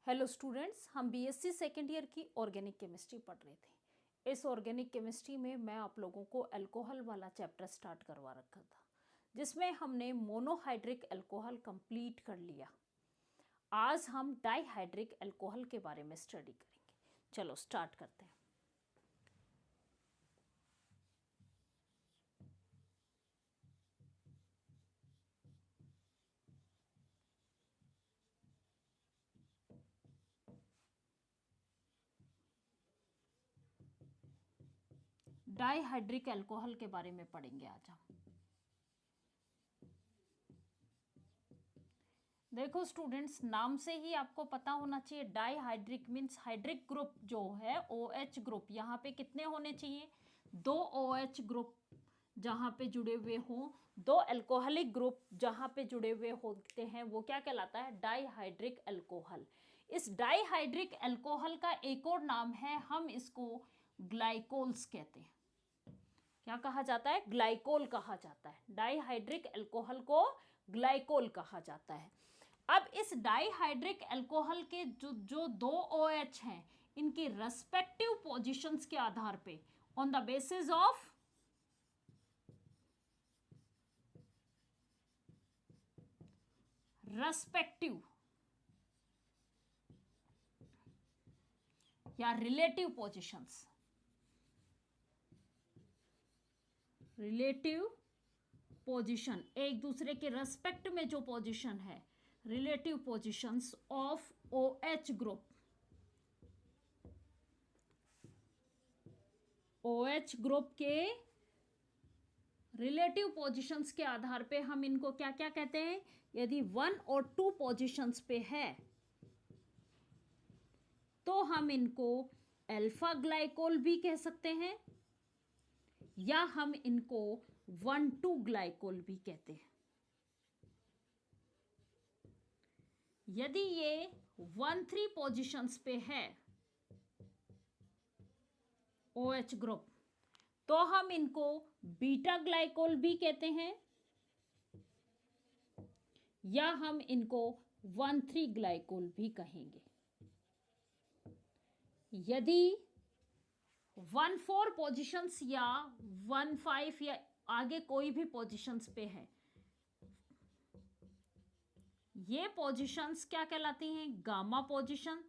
Hello students, हम BSc second year की organic chemistry पढ़ रहे थे। इस ऑर्गेनिक केमिस्ट्री में मैं आप लोगों को अल्कोहल वाला चैप्टर स्टार्ट करवा रखा था, जिसमें हमने मोनोहाइड्रिक अल्कोहल कंप्लीट कर लिया। आज हम डाईहाइड्रिक अल्कोहल के बारे में स्टडी करेंगे। चलो स्टार्ट करते हैं। डाईहाइड्रिक अल्कोहल के बारे में पढ़ेंगे आज हम। देखो स्टूडेंट्स, नाम से ही आपको पता होना चाहिए, डाईहाइड्रिक मीन्स हाइड्रिक ग्रुप जो है OH ग्रुप, यहाँ पे कितने होने चाहिए? 2 OH ग्रुप जहाँ पे जुड़े हुए हों, 2 अल्कोहलिक ग्रुप जहाँ पे जुड़े हुए होते हैं, वो क्या कहलाता है? Dihydric alcohol. इस डाईहाइड्रिक अल्कोहल का एक और नाम है, हम इसको ग्लाइकोल्स कहते हैं। क्या कहा जाता है? ग्लाइकोल कहा जाता है। डाईहाइड्रिक अल्कोहल को ग्लाइकोल कहा जाता है। अब इस डाईहाइड्रिक अल्कोहल के जो 2 OH हैं, इनकी रेस्पेक्टिव पोजीशंस के आधार पे, on the basis of respective या रिलेटिव पोजीशंस, रिलेटिव पोजीशन, एक दूसरे के रेस्पेक्ट में जो पोजीशन है, relative positions of OH group, OH group के रिलेटिव पोजीशंस के आधार पे हम इनको क्या क्या कहते हैं? यदि 1 और 2 पोजीशंस पे है तो हम इनको अल्फा ग्लाइकोल भी कह सकते हैं, या हम इनको 1,2 ग्लाइकोल भी कहते हैं। यदि ये 1,3 पोजीशंस पे है OH ग्रुप, तो हम इनको बीटा ग्लाइकोल भी कहते हैं, या हम इनको 1,3 ग्लाइकोल भी कहेंगे। यदि 1,4 पोजीशंस या 1,5 या आगे कोई भी पोजीशंस पे है, ये पोजीशंस क्या कहलाती हैं? गामा पोजीशन,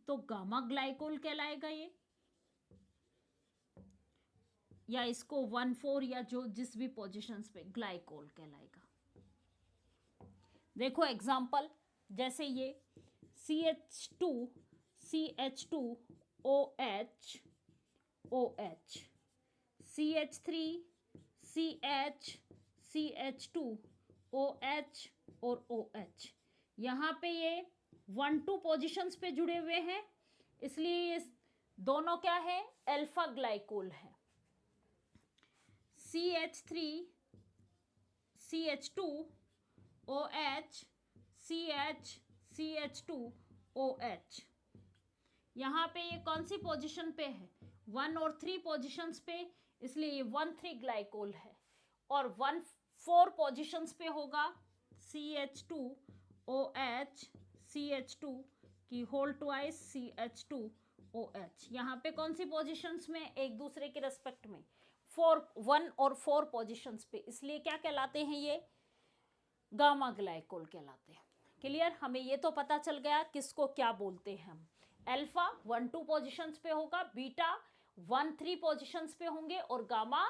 तो गामा ग्लाइकोल कहलाएगा ये, या इसको 1,4 या जो जिस भी पोजीशंस पे ग्लाइकोल कहलाएगा। देखो एग्जाम्पल, जैसे ये CH2 OH OH, CH3 CH2 OH और OH, यहाँ पे ये 1,2 पोजीशंस पे जुड़े हुए हैं, इसलिए ये दोनों क्या है? अल्फा ग्लाइकोल है। CH3 CH2 OH CH2 OH, यहाँ पे ये कौन सी पोजीशन पे है? 1 और 3 पोजीशंस पे, इसलिए ये 1,3 ग्लाइकोल है। और 1,4 पोजीशंस पे होगा CH2 OH CH2 की होल ट्वाइस CH2 OH। यहाँ पे कौन सी पोजीशंस में? एक दूसरे के रेस्पेक्ट में 1 और 4 पोजीशंस पे, इसलिए क्या कहलाते हैं? ये गामा ग्लाइकोल कहलाते हैं। क्लियर? हमें ये तो पता चल गया किसको क्या बोलते हैं हम। अल्फा 1,2 पोजीशंस पे होगा, बीटा 1,3 पोजीशंस पे होंगे, और गामा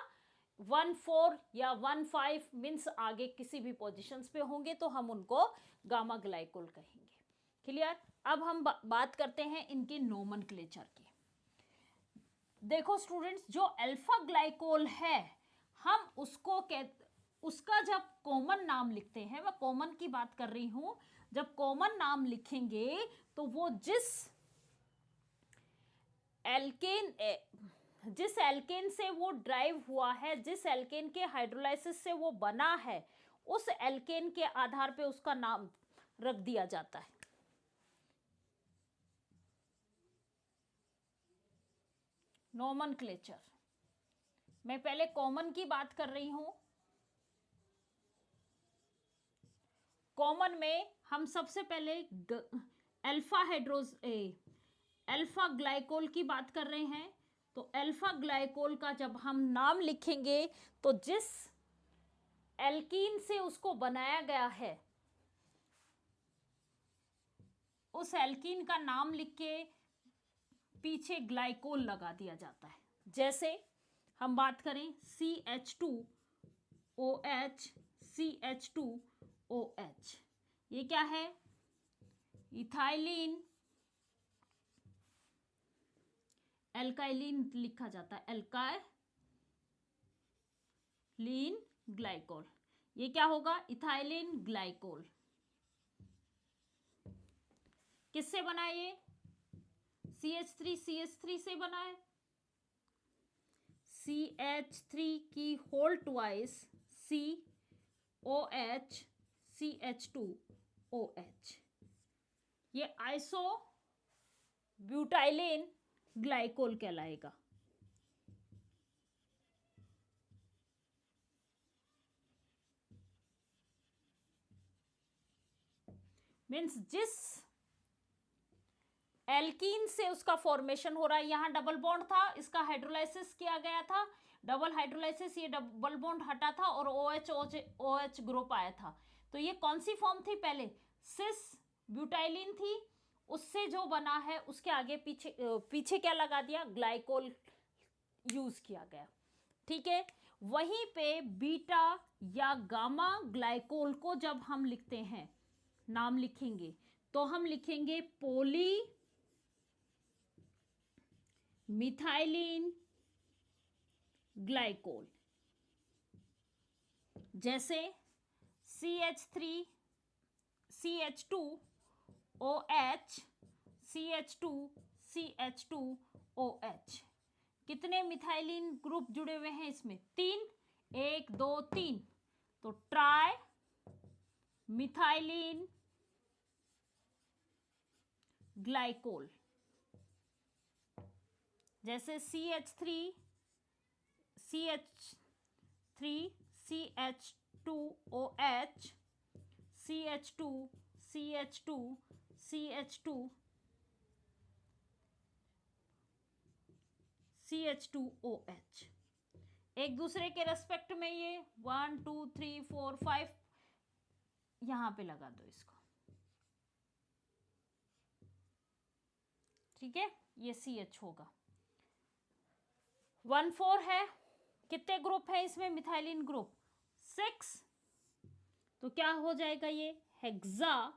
1,4 या 1,5 मीन्स आगे किसी भी पोजीशंस पे होंगे, तो हम उनको गामा ग्लाइकोल कहेंगे। क्लियर? अब हम बात करते हैं इनके नोमेनक्लेचर की। देखो स्टूडेंट्स, जो अल्फा ग्लाइकोल है, हम उसका जब कॉमन नाम लिखते हैं, मैं कॉमन की बात कर रही हूं, जब कॉमन नाम लिखेंगे तो वो जिस एल्केन से वो ड्राइव हुआ है, जिस एल्केन के हाइड्रोलाइसिस से वो बना है, उस एल्केन के आधार पे उसका नाम रख दिया जाता है। नोमेनक्लेचर, मैं पहले कॉमन की बात कर रही हूं। कॉमन में हम सबसे पहले अल्फा ग्लाइकोल की बात कर रहे हैं, तो अल्फा ग्लाइकोल का जब हम नाम लिखेंगे तो जिस एल्कीन से उसको बनाया गया है उस एल्कीन का नाम लिख के पीछे ग्लाइकोल लगा दिया जाता है। जैसे हम बात करें CH2OH, CH2OH, ये क्या है? इथाइलिन एल्काइलिन लिखा जाता है, एल्काइलिन ग्लाइकोल। ये क्या होगा? Ethylene glycol. किससे बना ये? CH3 से बना है। CH3 की होल ट्वाइस COH CH2OH, ये आइसो ब्यूटाइलिन ग्लाइकोल कहलाएगा। मीन्स जिस एल्कीन से उसका फॉर्मेशन हो रहा है, यहां डबल बॉन्ड था, इसका हाइड्रोलाइसिस किया गया था, डबल हाइड्रोलाइसिस, ये डबल बॉन्ड हटा था और OH ग्रुप आया था। तो ये कौन सी फॉर्म थी? पहले सिस ब्यूटाइलिन थी, उससे जो बना है उसके आगे पीछे क्या लगा दिया? ग्लाइकोल यूज किया गया। ठीक है, वहीं पे बीटा या गामा ग्लाइकोल को जब हम लिखते हैं, नाम लिखेंगे, तो हम लिखेंगे पोली मिथाइलिन ग्लाइकोल। जैसे CH3 CH2OH CH2OH, कितने मिथाइलिन ग्रुप जुड़े हुए हैं इसमें? 3, 1 2 3, तो ट्राई मिथाइलिन ग्लाइकोल। जैसे CH3 CH2OH CH2OH, एक दूसरे के रेस्पेक्ट में ये 1 2 3 4 5 यहां पे लगा दो इसको। ठीक है, ये CH होगा। 1 4 है, कितने ग्रुप है इसमें? मिथाइलिन ग्रुप 6, तो क्या हो जाएगा ये? Hexa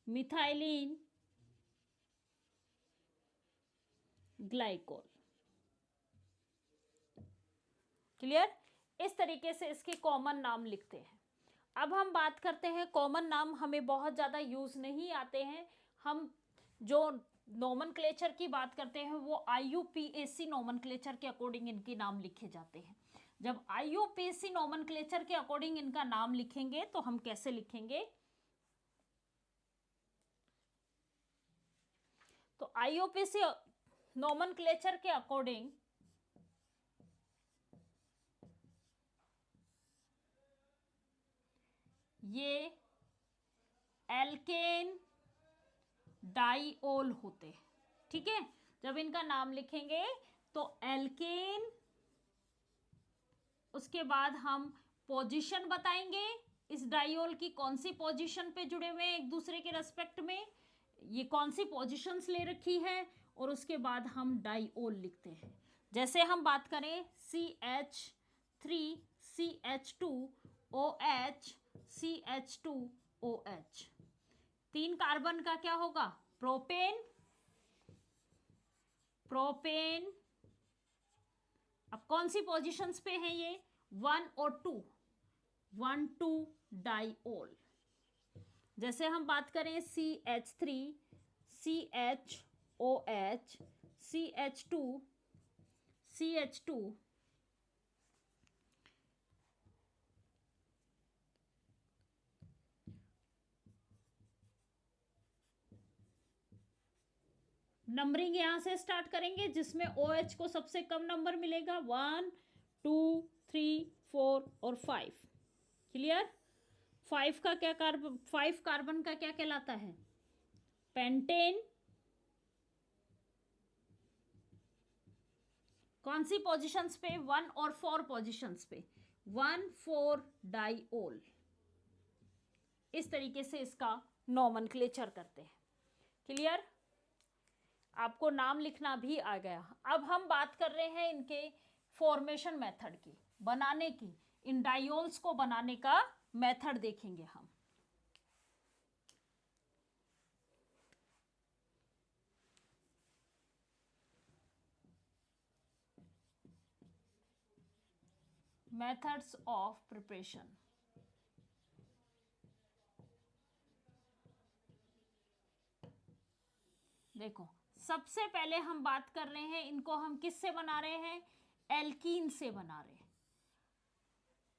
methylene glycol. क्लियर? इस तरीके से इसके कॉमन नाम लिखते हैं। अब हम बात करते हैं, कॉमन नाम हमें बहुत ज़्यादा यूज नहीं आते हैं, हम जो नोमेनक्लेचर की बात करते हैं वो IUPAC नोमेनक्लेचर के अकॉर्डिंग इनके नाम लिखे जाते हैं। जब IUPAC नोमेनक्लेचर के अकॉर्डिंग इनका नाम लिखेंगे तो हम कैसे लिखेंगे? तो IUPAC नोमेनक्लेचर के अकॉर्डिंग ये एल्केन डाइओल होते हैं। ठीक है, जब इनका नाम लिखेंगे तो एल्केन, उसके बाद हम पोजीशन बताएंगे इस डाइओल की, कौन सी पोजीशन पे जुड़े हुए हैं एक दूसरे के रेस्पेक्ट में, ये कौन सी पोजीशंस ले रखी है, और उसके बाद हम डाइओल लिखते हैं। जैसे हम बात करें CH3 CH2OH CH2OH, 3 कार्बन का क्या होगा? प्रोपेन। अब कौन सी पोजीशंस पे हैं ये? 1 और 2, 1 2 डाइओल। जैसे हम बात करें CH3 CHOH CH2 नंबरिंग यहां से स्टार्ट करेंगे, जिसमें OH को सबसे कम नंबर मिलेगा, 1 2 3 4 और 5। क्लियर? 5 कार्बन का क्या कहलाता है? पेंटेन कौन सी पोजीशंस पे, 1 और 4 पोजीशंस पे, 1,4 डाइओल। इस तरीके से इसका नॉमेनक्लेचर करते हैं। क्लियर? आपको नाम लिखना भी आ गया। अब हम बात कर रहे हैं इनके फॉर्मेशन मेथड की, बनाने की। इन डाइओल्स को बनाने का मेथड देखेंगे हम। Methods of preparation. देखो, सबसे पहले हम बात कर रहे हैं, इनको हम किससे बना रहे हैं? एल्कीन से बना रहे हैं।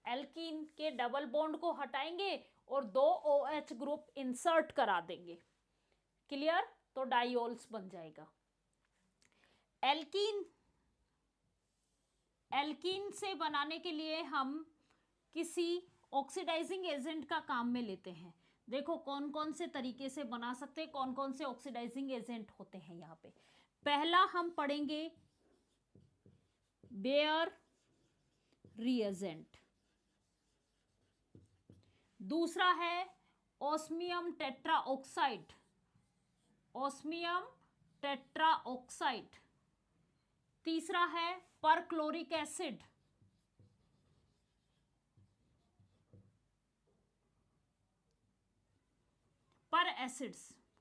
एल्कीन के डबल बॉन्ड को हटाएंगे और 2 OH ग्रुप इंसर्ट करा देंगे। क्लियर? तो डाइओल्स बन जाएगा। एल्कीन से बनाने के लिए हम किसी ऑक्सीडाइजिंग एजेंट का काम में लेते हैं। देखो कौन कौन से तरीके से बना सकते हैं, कौन कौन से ऑक्सीडाइजिंग एजेंट होते हैं यहाँ पे। पहला हम पढ़ेंगे बेयर रिएजेंट, दूसरा है ऑस्मियम टेट्राऑक्साइड, ऑस्मियम टेट्राऑक्साइड, तीसरा है परक्लोरिक एसिड, पर एसिड्स,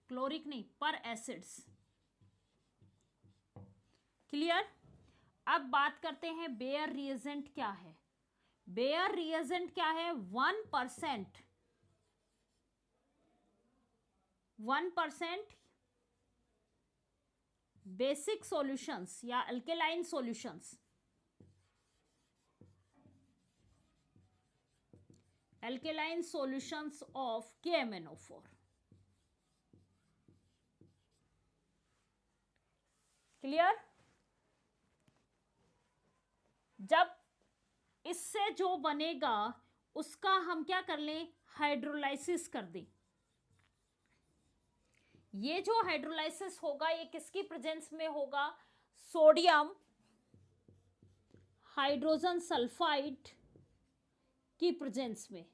क्लोरिक नहीं, पर एसिड्स। क्लियर? अब बात करते हैं बेयर रिएजेंट क्या है। बेयर रिएजेंट क्या है? 1% बेसिक सॉल्यूशंस या alkaline solutions, alkaline solutions of KMnO4। Clear? जब इससे जो बनेगा उसका हम क्या कर लें? हाइड्रोलाइसिस कर दें। ये जो हाइड्रोलाइसिस होगा ये किसकी प्रेजेंस में होगा? सोडियम हाइड्रोजन सल्फाइड की प्रेजेंस में।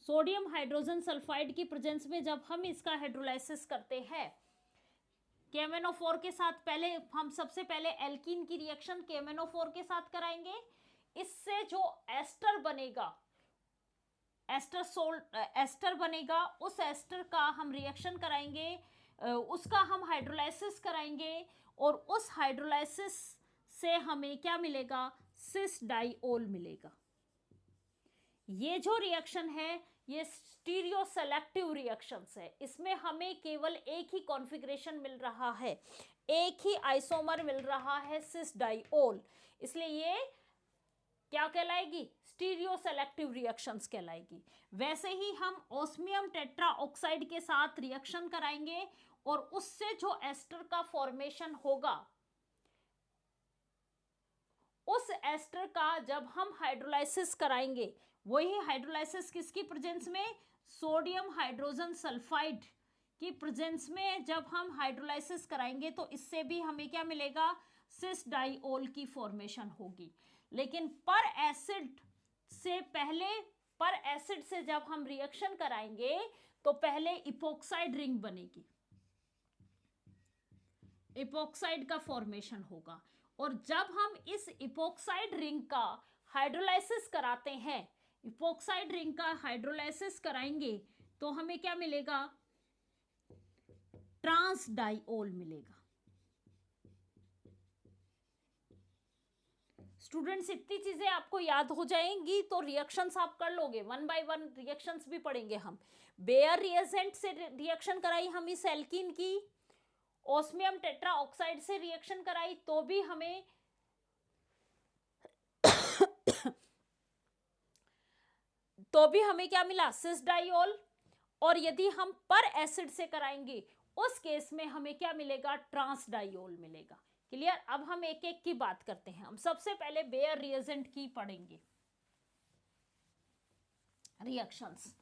सोडियम हाइड्रोजन सल्फाइड की प्रेजेंस में जब हम इसका हाइड्रोलाइसिस करते हैं KMnO4 के साथ, पहले हम सबसे पहले एल्कीन की रिएक्शन KMnO4 के साथ कराएंगे। इससे जो एस्टर बनेगा, एस्टर बनेगा, उस एस्टर का हम रिएक्शन कराएंगे, उसका हम हाइड्रोलाइसिस कराएंगे और उस हाइड्रोलाइसिस से हमें क्या मिलेगा? सिस डाइओल मिलेगा। ये जो रिएक्शन है ये स्टीरियो सेलेक्टिव रिएक्शंस है। इसमें हमें केवल एक ही कॉन्फ़िगरेशन मिल रहा है, एक ही आइसोमर मिल रहा है, सिस डाइओल। इसलिए ये क्या कहलाएगी? स्टीरियो सेलेक्टिव रिएक्शंस कहलाएगी। वैसे ही हम ऑस्मियम टेट्राऑक्साइड के साथ रिएक्शन कराएंगे और उससे जो एस्टर का फॉर्मेशन होगा, उस एस्टर का जब हम हाइड्रोलाइसिस कराएंगे, वही हाइड्रोलाइसिस किसकी प्रेजेंस में? सोडियम हाइड्रोजन सल्फाइड की प्रेजेंस में जब हम हाइड्रोलाइसिस कराएंगे तो इससे भी हमें क्या मिलेगा? सिस डाइओल की फॉर्मेशन होगी। लेकिन पर एसिड से पहले, पर एसिड से जब हम रिएक्शन कराएंगे तो पहले इपोक्साइड रिंग बनेगी, इपोक्साइड का फॉर्मेशन होगा। और जब हम इस इपोक्साइड रिंग का हाइड्रोलाइसिस कराते हैं, इपोक्साइड रिंग का हाइड्रोलाइसिस कराएंगे तो हमें क्या मिलेगा? ट्रांस डाइओल मिलेगा। स्टूडेंट्स, इतनी चीजें आपको याद हो जाएंगी तो रिएक्शंस आप कर लोगे। 1 बाय 1 रिएक्शंस भी पढ़ेंगे हम। बेयर रिएजेंट से रिएक्शन कराई हम इस एल्कीन की, ऑस्मियम टेट्राऑक्साइड से रिएक्शन कराई तो भी हमें क्या मिला? सिस डाइओल। और यदि हम पर एसिड से कराएंगे उस केस में हमें क्या मिलेगा? ट्रांस डाइओल मिलेगा। क्लियर? अब हम एक एक की बात करते हैं। हम सबसे पहले बेयर रिएजेंट की पढ़ेंगे, रिएक्शंस।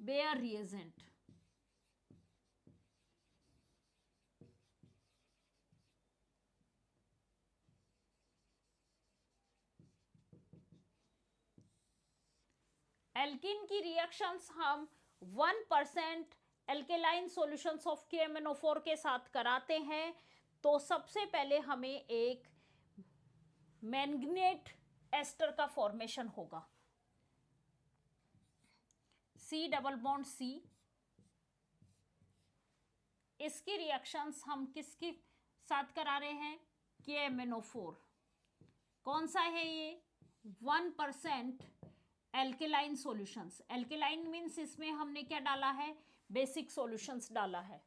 Baeyer reagent. एल्किन की रिएक्शंस हम 1% एल्केलाइन सॉल्यूशंस ऑफ KMnO4 के साथ कराते हैं, तो सबसे पहले हमें एक मैंगनेट एस्टर का फॉर्मेशन होगा, C डबल बॉन्ड C। इसकी रिएक्शंस हम किसके साथ करा रहे हैं? KMnO4। कौन सा है ये? 1% एल्केलाइन सॉल्यूशंस। एल्केलाइन मीन्स इसमें हमने क्या डाला है? बेसिक सॉल्यूशंस डाला है,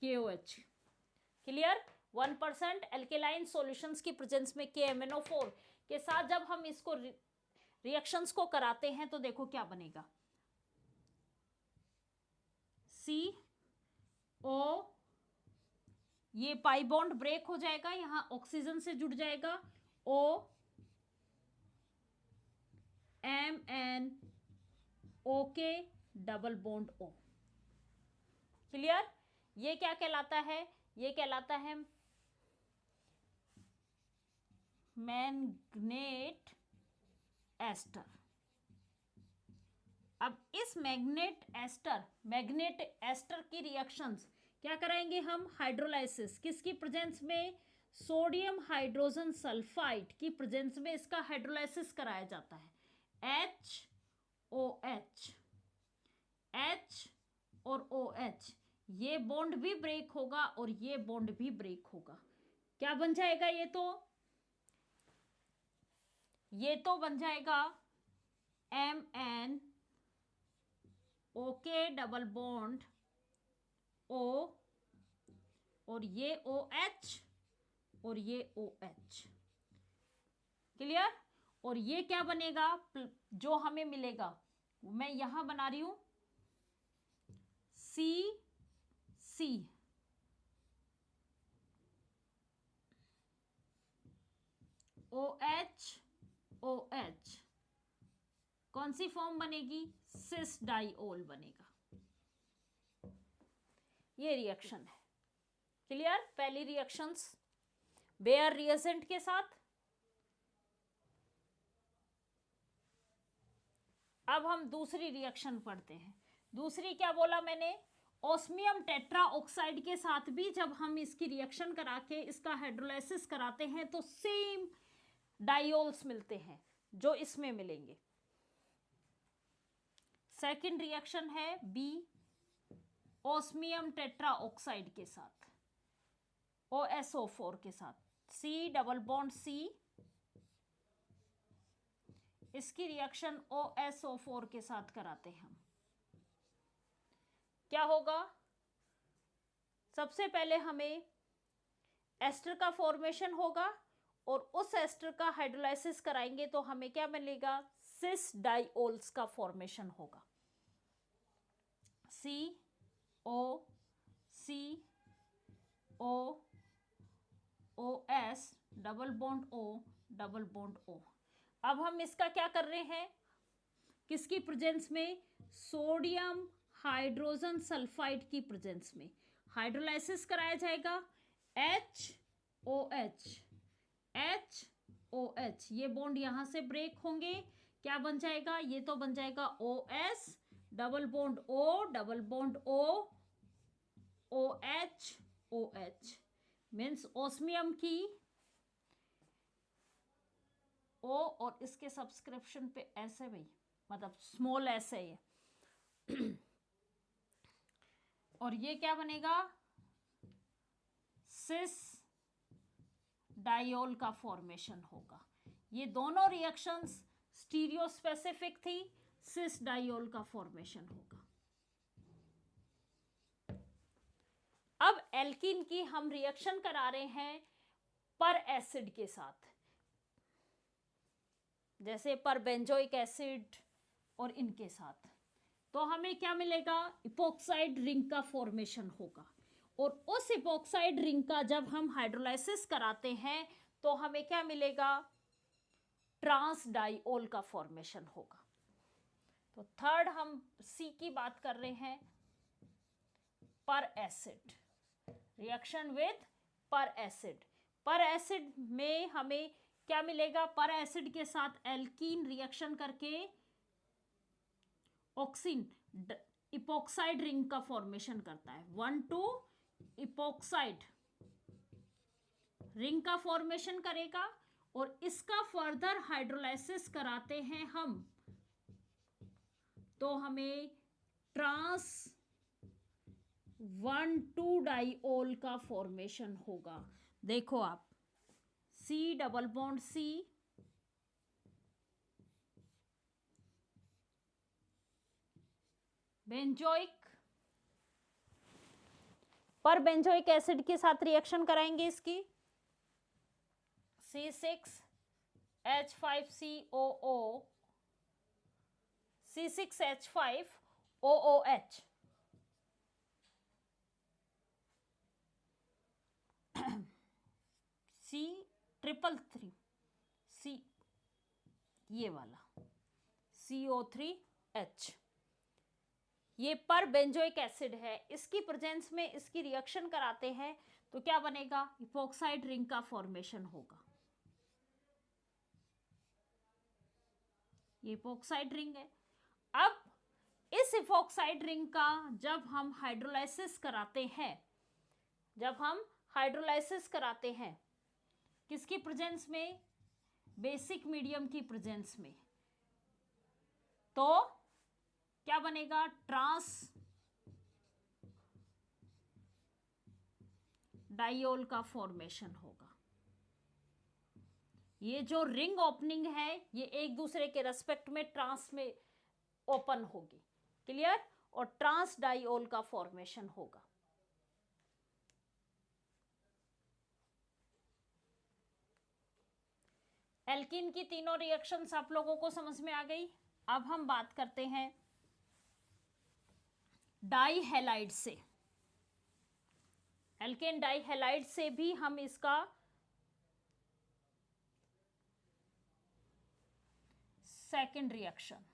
KOH। क्लियर? 1% एल्केलाइन सॉल्यूशंस की प्रेजेंस में KMnO4 के साथ जब हम इसको रिएक्शंस को कराते हैं तो देखो क्या बनेगा, CO, ये पाई बॉन्ड ब्रेक हो जाएगा, यहां ऑक्सीजन से जुड़ जाएगा, O, MnOK double bond O। Clear? ये क्या कहलाता है? ये कहलाता है मैंगनेट एस्टर। अब इस मैग्नेट एस्टर की रिएक्शंस क्या कराएंगे हम? हाइड्रोलाइसिस। किसकी प्रेजेंस में? सोडियम हाइड्रोजन सल्फाइड की प्रेजेंस में इसका हाइड्रोलाइसिस कराया जाता है, HOH। H और OH, ये बॉन्ड भी ब्रेक होगा और ये बॉन्ड भी ब्रेक होगा। क्या बन जाएगा? ये तो बन जाएगा MnOK डबल बॉन्ड O, और ये OH और ये OH। क्लियर? और ये क्या बनेगा? जो हमें मिलेगा, मैं यहां बना रही हूं CC, OH OH। कौन सी फॉर्म बनेगी? सिस डाइओल बनेगा। ये रिएक्शन है। क्लियर? पहली रिएक्शंस बेयर रिएजेंट के साथ। अब हम दूसरी रिएक्शन पढ़ते हैं। दूसरी क्या बोला मैंने? ऑस्मियम टेट्रा ऑक्साइड के साथ भी जब हम इसकी रिएक्शन करा के इसका हाइड्रोलाइसिस कराते हैं तो सेम डाइओल्स मिलते हैं जो इसमें मिलेंगे। सेकंड रिएक्शन है बी, ऑस्मियम टेट्रा ऑक्साइड के साथ, OSO4 के साथ, C डबल बॉन्ड C। इसकी रिएक्शन OSO4 के साथ कराते हैं हम। क्या होगा? सबसे पहले हमें एस्टर का फॉर्मेशन होगा और उस एस्टर का हाइड्रोलाइसिस कराएंगे तो हमें क्या मिलेगा? सिस डाइओल्स का फॉर्मेशन होगा, COOS double bond O double bond O। अब हम इसका क्या कर रहे हैं? किसकी प्रेजेंस में? सोडियम हाइड्रोजन सल्फाइड की प्रेजेंस में हाइड्रोलाइसिस कराया जाएगा, HOH। ये बॉन्ड यहां से ब्रेक होंगे, क्या बन जाएगा? ये तो बन जाएगा OS double bond O double bond O, OH means osmium की O और इसके सब्सक्रिप्शन पे ऐसे भाई, मतलब स्मॉल ऐसे है। और ये क्या बनेगा? सिस डाइओल का फॉर्मेशन होगा। ये दोनों रिएक्शंस स्टीरियो स्पेसिफिक थी, सिस डाइओल का फॉर्मेशन होगा। अब एल्कीन की हम रिएक्शन करा रहे हैं पर एसिड के साथ, जैसे पर बेंजोइक एसिड और इनके साथ, तो हमें क्या मिलेगा? इपोक्साइड रिंग का फॉर्मेशन होगा। और उस इपोक्साइड रिंग का जब हम हाइड्रोलाइसिस कराते हैं तो हमें क्या मिलेगा? ट्रांस डाइओल का फॉर्मेशन होगा। तो थर्ड हम सी की बात कर रहे हैं, पर एसिड, रिएक्शन विद पर एसिड। पर एसिड में हमें क्या मिलेगा, पर एसिड के साथ एल्कीन रिएक्शन करके ऑक्सीन इपोक्साइड रिंग का फॉर्मेशन करता है, 1,2 इपोक्साइड रिंग का फॉर्मेशन करेगा, और इसका फर्दर हाइड्रोलाइसिस कराते हैं हम, तो हमें ट्रांस 1,2 डाइओल का फॉर्मेशन होगा। देखो आप, C double bond C, benzoic, पर बेंजोइक एसिड के साथ रिएक्शन कराएंगे इसकी, C6H5COO, C6H5OOH, C333, C ये वाला CO3H, ये पर बेंजोइक एसिड है। इसकी प्रेजेंस में इसकी रिएक्शन कराते हैं तो क्या बनेगा, इपोक्साइड रिंग का फॉर्मेशन होगा। ये इपोक्साइड रिंग है। अब इस इपोक्साइड रिंग का जब हम हाइड्रोलाइसिस कराते हैं, किसकी प्रेजेंस में, बेसिक मीडियम की प्रेजेंस में, तो क्या बनेगा, ट्रांस डाइओल का फॉर्मेशन होगा। ये जो रिंग ओपनिंग है ये एक दूसरे के रेस्पेक्ट में ट्रांस में ओपन होगी, क्लियर, और ट्रांस डाइओल का फॉर्मेशन होगा। एल्कीन की तीनों रिएक्शंस आप लोगों को समझ में आ गई। अब हम बात करते हैं डाई हैलाइड से। एल्केन डाई हैलाइड से भी हम इसका second reaction,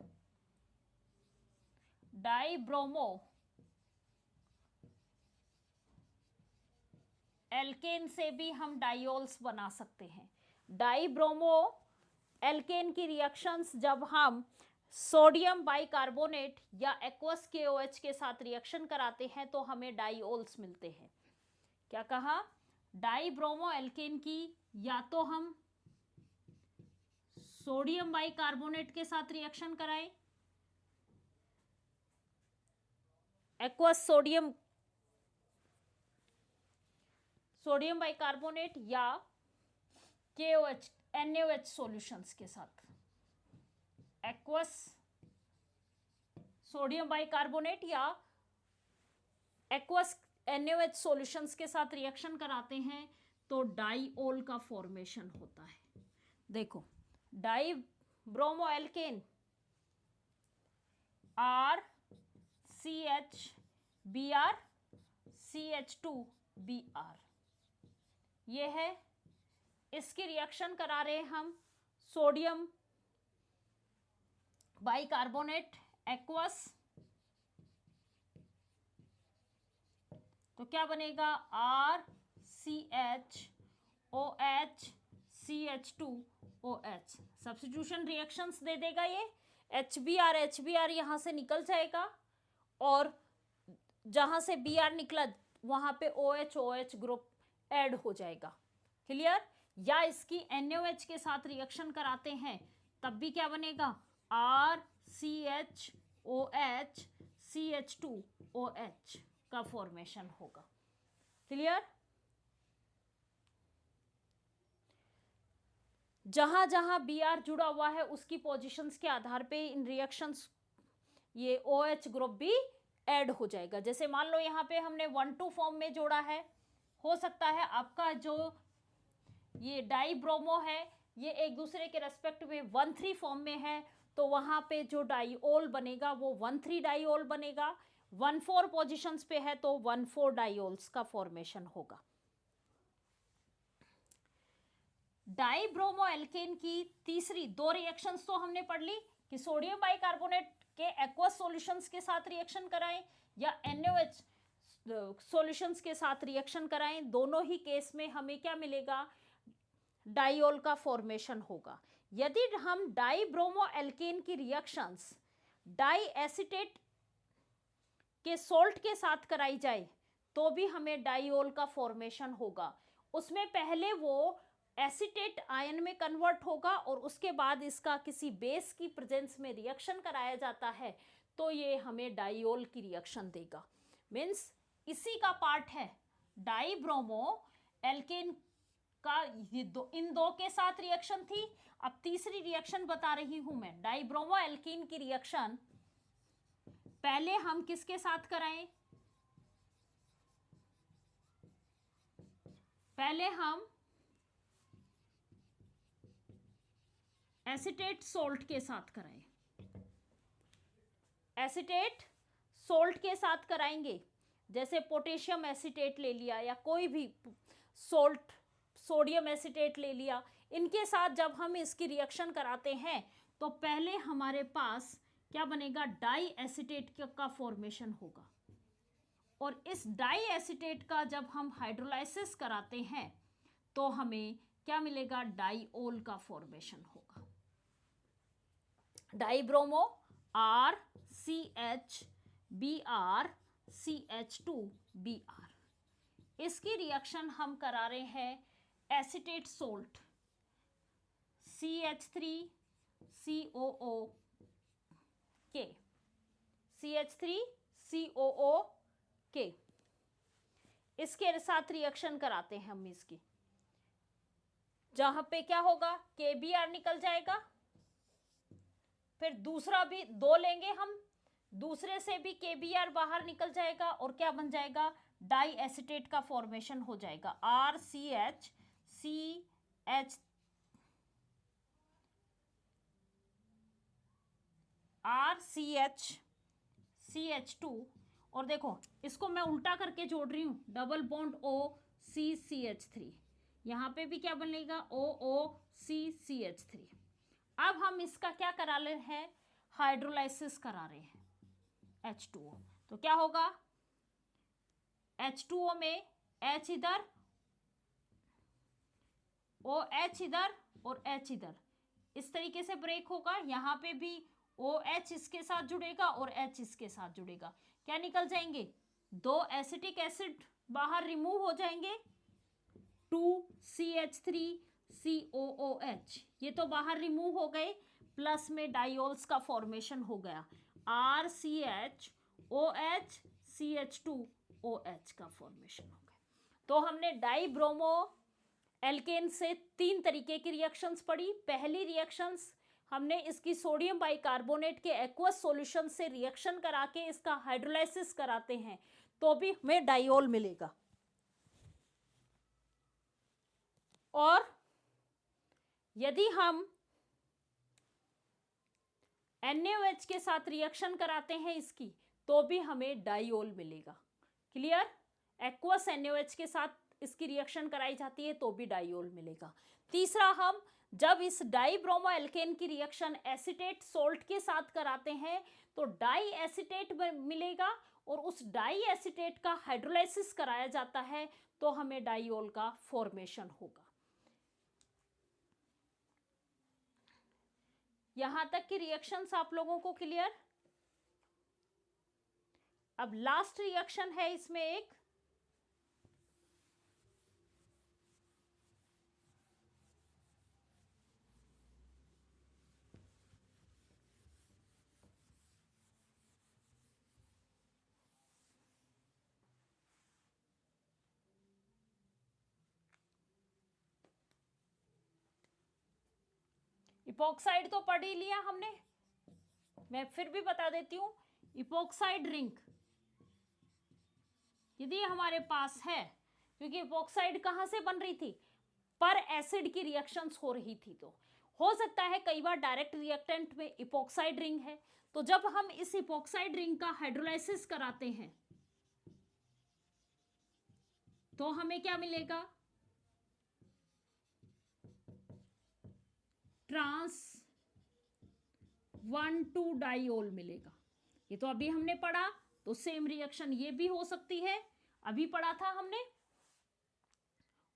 dibromo alkane से भी हम डाइओल्स बना सकते हैं। डाई ब्रोमो एल्केन की रिएक्शंस जब हम सोडियम बाइकार्बोनेट या एक्वस KOH के साथ रिएक्शन कराते हैं तो हमें डाइओल्स मिलते हैं। क्या कहा, डाई ब्रोमो एल्केन की या तो हम सोडियम बाइकार्बोनेट के साथ रिएक्शन कराएं, एक्वस सोडियम बाइकार्बोनेट, या KOH NaOH सॉल्यूशंस के साथ, एक्वस सोडियम बाइकार्बोनेट या एक्वस NaOH सॉल्यूशंस के साथ रिएक्शन कराते हैं तो डाइओल का फॉर्मेशन होता है। देखो, dibromo alkane RCH Br CH2Br, ये है, इसकी रिएक्शन करा रहे हम सोडियम बाइकार्बोनेट एक्वस, तो क्या बनेगा, RCHOH CH2OH, सब्स्टिट्यूशन रिएक्शंस दे देगा ये, HBr यहां से निकल जाएगा और जहां से Br निकला वहां पे OH ग्रुप ऐड हो जाएगा, क्लियर। या इसकी NaOH के साथ रिएक्शन कराते हैं तब भी क्या बनेगा, RCHOH CH2OH का फॉर्मेशन होगा, क्लियर। जहां जहां Br जुड़ा हुआ है उसकी पोजीशंस के आधार पे इन रिएक्शंस ये OH ग्रुप भी ऐड हो जाएगा। जैसे मान लो यहाँ पे हमने 1,2 फॉर्म में जोड़ा है, हो सकता है आपका जो ये डाई ब्रोमो है ये एक दूसरे के रेस्पेक्ट में 1,3 फॉर्म में है, तो वहां पे जो डाइओल बनेगा वो 1,3 डाइओल बनेगा। 1,4 पोजीशंस पे है तो 1,4 डाइओल्स का फॉर्मेशन होगा। डाई ब्रोमो एल्केन की तीसरी दो रिएक्शंस तो हमने पढ़ ली कि सोडियम बाइकार्बोनेट के एक्वस सॉल्यूशंस के साथ रिएक्शन कराएं या NaOH सॉल्यूशंस के साथ रिएक्शन कराएं, दोनों ही केस में हमें क्या मिलेगा, डाइऑल का फॉर्मेशन होगा। यदि हम डाइब्रोमो एल्केन की रिएक्शंस डाई एसीटेट के सोल्ट के साथ कराई जाए तो भी हमें डाइऑल का फॉर्मेशन होगा। उसमें पहले वो एसीटेट आयन में कन्वर्ट होगा और उसके बाद इसका किसी बेस की प्रेजेंस में रिएक्शन कराया जाता है तो ये हमें डाइऑल की रिएक्शन देगा। मीन्स इसी का पार्ट है डाइब्रोमो एल्केन का। ये इन दो के साथ रिएक्शन थी, अब तीसरी रिएक्शन बता रही हूं मैं। डाइब्रोमो एल्कीन की रिएक्शन पहले हम किसके साथ कराएं, पहले हम एसीटेट सोल्ट के साथ कराएं, एसीटेट सोल्ट के साथ कराएंगे। जैसे पोटेशियम एसीटेट ले लिया या कोई भी सोल्ट, सोडियम एसीटेट ले लिया, इनके साथ जब हम इसकी रिएक्शन कराते हैं तो पहले हमारे पास क्या बनेगा, डाई एसीटेट का फॉर्मेशन होगा। और इस डाई एसीटेट का जब हम हाइड्रोलाइसिस कराते हैं तो हमें क्या मिलेगा, डाइऑल का फॉर्मेशन होगा। डाइब्रोमो RCH Br, इसकी रिएक्शन हम करा रहे हैं एसीटेट सोल्ट CH3COOK, CH3COOK, इसके साथ रिएक्शन कराते हैं हम इसकी, जहां पे क्या होगा, KBr निकल जाएगा। फिर दूसरा भी दो लेंगे हम, दूसरे से भी KBr बाहर निकल जाएगा और क्या बन जाएगा, डाई एसीटेट का फॉर्मेशन हो जाएगा RCH2। और देखो इसको मैं उल्टा करके जोड़ रही हूं, डबल बॉन्ड OCCH3, यहां पे भी क्या बनेगा, OOCCH3। अब हम इसका क्या करा रहे हैं, हाइड्रोलाइसिस करा रहे हैं H2O। तो क्या होगा, H2O में H इधर, OH इधर और H इधर, इस तरीके से ब्रेक होगा। यहाँ पे भी OH इसके साथ जुड़ेगा और H इसके साथ जुड़ेगा, क्या निकल जाएंगे, दो एसिटिक एसिड बाहर रिमूव हो जाएंगे, 2CH3COOH ये तो बाहर रिमूव हो गए, प्लस में डाइऑल्स का फॉर्मेशन हो गया, RCHOHCH2OH का फॉर्मेशन हो गया। तो हमने डाइब्रोमो एल्केन से 3 तरीके की रिएक्शंस पढ़ी। पहली रिएक्शंस हमने इसकी सोडियम बाइकार्बोनेट के एक्वस सॉल्यूशन से रिएक्शन करा के इसका हाइड्रोलाइसिस कराते हैं तो भी हमें डाइऑल मिलेगा। और यदि हम NaOH के साथ रिएक्शन कराते हैं इसकी तो भी हमें डाइऑल मिलेगा। क्लियर, एक्वस NaOH के साथ इसकी रिएक्शन कराई जाती है तो भी डाइऑल मिलेगा। तीसरा, हम जब इस डाइब्रोमो एल्केन की रिएक्शन एसीटेट सोल्ट के साथ कराते हैं तो डाई एसीटेट मिलेगा और उस डाई एसीटेट का हाइड्रोलाइसिस कराया जाता है तो हमें डाइऑल का फॉर्मेशन होगा। यहां तक की रिएक्शंस आप लोगों को क्लियर। अब लास्ट रिएक्शन है इसमें एक, इपोक्साइड तो पढ़ ही लिया हमने, मैं फिर भी बता देती हूं। इपोक्साइड रिंग यदि हमारे पास है, क्योंकि इपोक्साइड कहां से बन रही थी, पर एसिड की रिएक्शंस हो रही थी, तो हो सकता है कई बार डायरेक्ट रिएक्टेंट में इपोक्साइड रिंग है, तो जब हम इस इपोक्साइड रिंग का हाइड्रोलाइसिस कराते हैं तो हमें क्या मिलेगा, ट्रांस 1,2 डाइओल मिलेगा। ये तो अभी हमने पढ़ा, तो सेम रिएक्शन ये भी हो सकती है, अभी पढ़ा था हमने।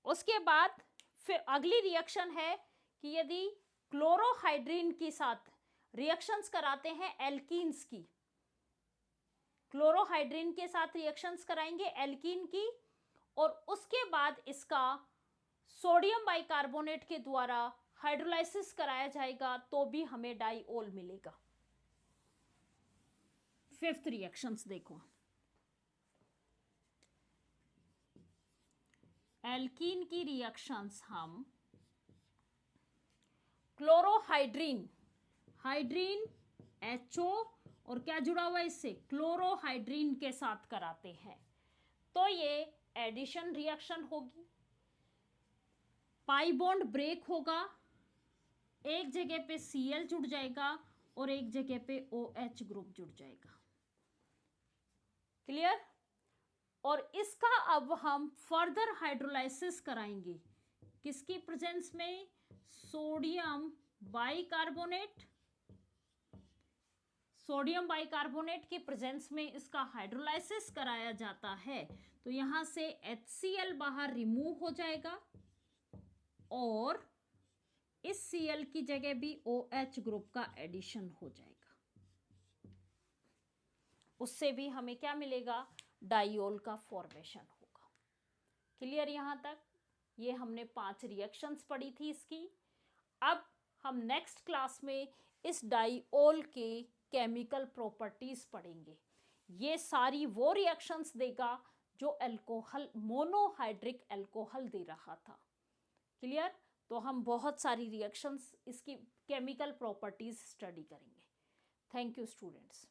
उसके बाद फिर अगली रिएक्शन है कि यदि क्लोरोहाइड्रीन के साथ रिएक्शंस कराते हैं एल्कीन्स की, क्लोरोहाइड्रीन के साथ रिएक्शंस कराएंगे एल्कीन की, और उसके बाद इसका सोडियम बाइकार्बोनेट के द्वारा हाइड्रोलाइसिस कराया जाएगा, तो भी हमें डाइओल मिलेगा। फिफ्थ रिएक्शंस देखो, एल्कीन की रिएक्शंस हम क्लोरोहाइड्रीन, हाइड्रीन HO और क्या जुड़ा हुआ है इससे, क्लोरोहाइड्रीन के साथ कराते हैं, तो ये एडिशन रिएक्शन होगी। पाई बॉन्ड ब्रेक होगा, एक जगह पे Cl जुड़ जाएगा और एक जगह पे OH ग्रुप जुड़ जाएगा। क्लियर? और इसका अब हम फर्दर हाइड्रोलाइसिस कराएंगे, किसकी प्रेजेंस में, सोडियम बाइकार्बोनेट, सोडियम बाइकार्बोनेट की प्रेजेंस में इसका हाइड्रोलाइसिस कराया जाता है, तो यहां से HCl बाहर रिमूव हो जाएगा और इस Cl की जगह भी OH ग्रुप का एडिशन हो जाएगा। उससे भी हमें क्या मिलेगा, डाइओल का फॉर्मेशन होगा। क्लियर यहां तक? ये हमने 5 रिएक्शंस पढ़ी थी इसकी। अब हम नेक्स्ट क्लास में इस डाइओल के केमिकल प्रॉपर्टीज पढ़ेंगे। ये सारी वो रिएक्शंस देगा जो अल्कोहल, मोनोहाइड्रिक अल्कोहल दे रहा था। क्लियर? तो हम बहुत सारी रिएक्शंस, इसकी केमिकल प्रॉपर्टीज स्टडी करेंगे। Thank you students.